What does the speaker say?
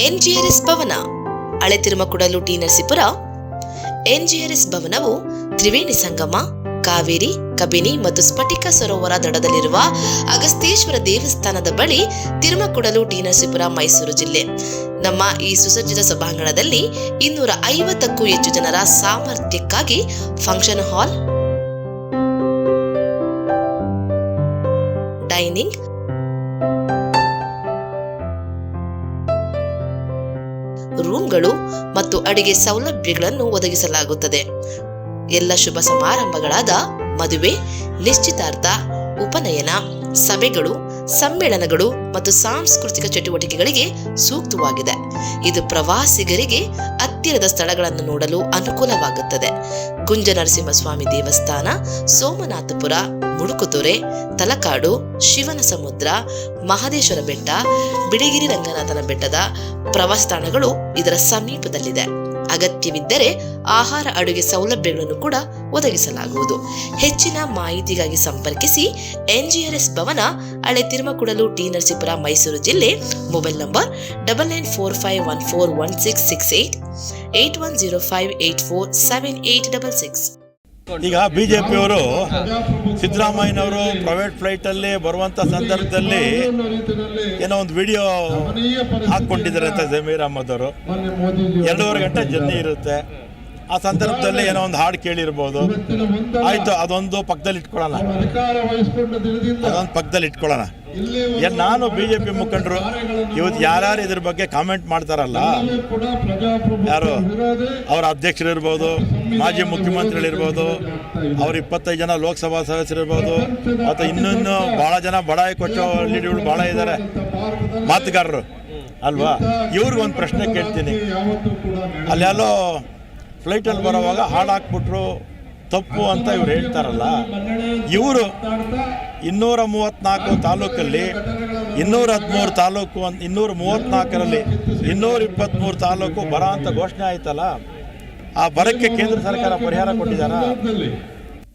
ಎನ್ಜಿಆರ್ಎಸ್ ಭವನ, ಹಳೆ ತಿರುಮಕುಡಲು ಟಿ ನರಸೀಪುರ. ಎನ್ಜಿಆರ್ಎಸ್ ಭವನವು ತ್ರಿವೇಣಿ ಸಂಗಮ, ಕಾವೇರಿ, ಕಬಿನಿ ಮತ್ತು ಸ್ಫಟಿಕ ಸರೋವರ ದಡದಲ್ಲಿರುವ ಅಗಸ್ತೇಶ್ವರ ದೇವಸ್ಥಾನದ ಬಳಿ, ತಿರುಮಕುಡಲು ಟಿ ನರಸೀಪುರ, ಮೈಸೂರು ಜಿಲ್ಲೆ. ನಮ್ಮ ಈ ಸುಸಜ್ಜಿತ ಸಭಾಂಗಣದಲ್ಲಿ 250ಕ್ಕೂ ಹೆಚ್ಚು ಜನರ ಸಾಮರ್ಥ್ಯಕ್ಕಾಗಿ ಫಂಕ್ಷನ್ ಹಾಲ್, ಡೈನಿಂಗ್, ರೂಮ್ಗಳು ಮತ್ತು ಅಡಿಗೆ ಸೌಲಭ್ಯಗಳನ್ನು ಒದಗಿಸಲಾಗುತ್ತದೆ. ಎಲ್ಲ ಶುಭ ಸಮಾರಂಭಗಳಾದ ಮದುವೆ, ನಿಶ್ಚಿತಾರ್ಥ, ಉಪನಯನ, ಸಭೆಗಳು, ಸಮ್ಮೇಳನಗಳು ಮತ್ತು ಸಾಂಸ್ಕೃತಿಕ ಚಟುವಟಿಕೆಗಳಿಗೆ ಸೂಕ್ತವಾಗಿದೆ. ಇದು ಪ್ರವಾಸಿಗರಿಗೆ ಹತ್ತಿರದ ಸ್ಥಳಗಳನ್ನು ನೋಡಲು ಅನುಕೂಲವಾಗುತ್ತದೆ. ಕುಂಜ ನರಸಿಂಹಸ್ವಾಮಿ ದೇವಸ್ಥಾನ, ಸೋಮನಾಥಪುರ, ಮುಡುಕುತೊರೆ, ತಲಕಾಡು, ಶಿವನ ಸಮುದ್ರ, ಮಹದೇಶ್ವರ ಬೆಟ್ಟ, ಬಿಳಿಗಿರಿ ರಂಗನಾಥನ ಬೆಟ್ಟದ ಪ್ರವಾಸ ತಾಣಗಳು ಇದರ ಸಮೀಪದಲ್ಲಿದೆ. ಅಗತ್ಯವಿದ್ದರೆ ಆಹಾರ, ಅಡುಗೆ ಸೌಲಭ್ಯಗಳನ್ನು ಕೂಡ ಒದಗಿಸಲಾಗುವುದು. ಹೆಚ್ಚಿನ ಮಾಹಿತಿಗಾಗಿ ಸಂಪರ್ಕಿಸಿ ಎನ್ಜಿಆರ್ಎಸ್ ಭವನ, ಹಳೆ ತಿರುಮಕುಡಲು ಟಿ ನರಸೀಪುರ, ಮೈಸೂರು ಜಿಲ್ಲೆ. Mobile number 9945141668, 8105847866. ಈಗ ಬಿಜೆಪಿಯವರು ಸಿದ್ದರಾಮಯ್ಯನವರು ಪ್ರೈವೇಟ್ ಫ್ಲೈಟಲ್ಲಿ ಬರುವಂಥ ಸಂದರ್ಭದಲ್ಲಿ ಏನೋ ಒಂದು ವಿಡಿಯೋ ಹಾಕ್ಕೊಂಡಿದ್ದಾರೆ ಅಂತ ಜಮೀರ್ ಅಹಮದ್ ಅವರು. 2.5 ಗಂಟೆ ಜರ್ನಿ ಇರುತ್ತೆ. ಆ ಸಂದರ್ಭದಲ್ಲಿ ಏನೋ ಒಂದು ಹಾಡು ಕೇಳಿರ್ಬೋದು. ಆಯಿತು, ಅದೊಂದು ಪಕ್ಕದಲ್ಲಿ ಇಟ್ಕೊಳ್ಳೋಣ. ನಾನು ಬಿಜೆಪಿ ಮುಖಂಡರು ಇವತ್ತು ಯಾರ್ಯಾರು ಇದ್ರ ಬಗ್ಗೆ ಕಾಮೆಂಟ್ ಮಾಡ್ತಾರಲ್ಲ, ಯಾರು ಅವರ ಅಧ್ಯಕ್ಷರಿರ್ಬೋದು, ಮಾಜಿ ಮುಖ್ಯಮಂತ್ರಿಗಳಿರ್ಬೋದು, ಅವ್ರ 25 ಜನ ಲೋಕಸಭಾ ಸದಸ್ಯರಿರ್ಬೋದು, ಅಥವಾ ಇನ್ನೂ ಭಾಳ ಜನ ಬಡಾಯಿ ಕೊಚ್ಚೋ ಲೀಡರ್ಗಳು ಭಾಳ ಇದ್ದಾರೆ, ಮಾತುಗಾರರು ಅಲ್ವಾ. ಇವ್ರಿಗೊಂದು ಪ್ರಶ್ನೆ ಕೇಳ್ತೀನಿ. ಅಲ್ಲೆಲ್ಲೋ ಫ್ಲೈಟಲ್ಲಿ ಬರೋವಾಗ ಹಾಡು ಹಾಕ್ಬಿಟ್ರು ತಪ್ಪು ಅಂತ ಇವ್ರು ಹೇಳ್ತಾರಲ್ಲ, ಇವರು 234 ತಾಲೂಕಲ್ಲಿ 213 ತಾಲೂಕು, 234ರಲ್ಲಿ 223 ತಾಲೂಕು ಬರ ಅಂತ ಘೋಷಣೆ ಆಯ್ತಲ್ಲ, ಆ ಬರಕ್ಕೆ ಕೇಂದ್ರ ಸರ್ಕಾರ ಪರಿಹಾರ ಕೊಟ್ಟಿದ್ದಾರಾ?